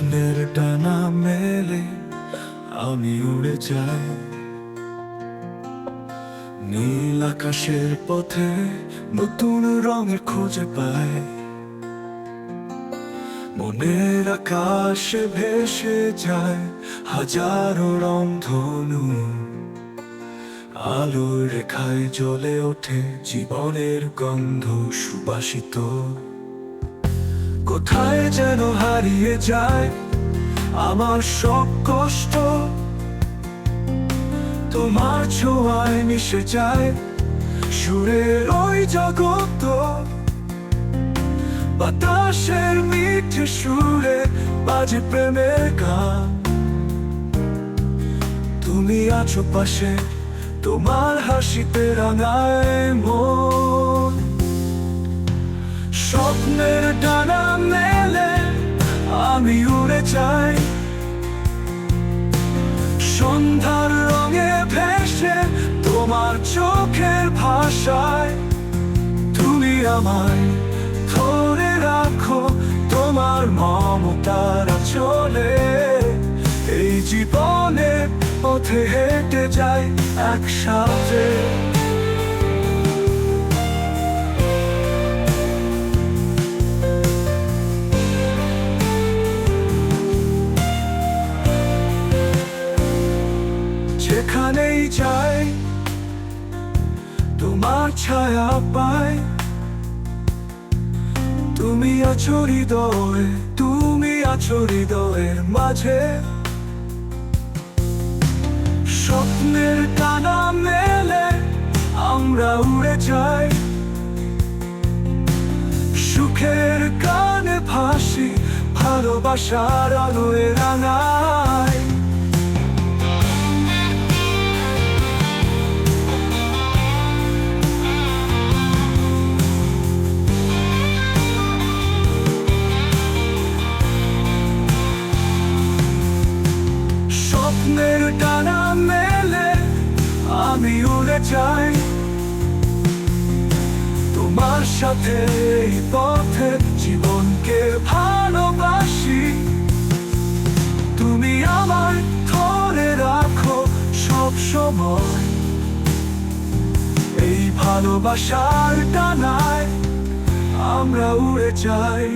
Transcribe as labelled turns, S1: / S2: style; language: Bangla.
S1: স্বপ্নের ডানা মেলে আমি উড়ে যাই নীল আকাশের পথে, নতুন রঙের খোঁজে পাই। মনের আকাশে ভেসে যায় হাজারো রংধনু, আলোর রেখায় জ্বলে ওঠে জীবনের গন্ধ সুবাসিত। কোথায় যেন হারিয়ে যায় আমার সব কষ্ট, তোমার ছোঁয়ায় মিশে যায় সুরের ওই জগৎ। বাতাসের মিঠে সুরে বাজে প্রেমের গান, তুমি আছো পাশে, তোমার হাসিতে রাঙায় মন। স্বপ্নের ডানা মেলে আমি উড়ে যাই সন্ধ্যার রঙে ভেসে, তোমার চোখের ভাষায়। তুমি আমায় ধরে রাখো তোমার মমতার আঁচলে, এই জীবনের পথে হেঁটে যাই একসাথে। যেখানেই যাই তোমার ছায়া পাই, তুমি আছো হৃদয়ে, তুমি আছো হৃদয়ের মাঝে। স্বপ্নের ডানা মেলে আমরা উড়ে যাই, সুখের গানে ভাসি, ভালোবাসার আলোয় রাঙাই। স্বপ্নের ডানা মেলে আমি উড়ে যাই তোমার সাথে, এই পথে জীবনকে ভালোবাসি। তুমি আমায় ধরে রাখো সব সময়, এই ভালোবাসার ডানায় আমরা উড়ে যাই।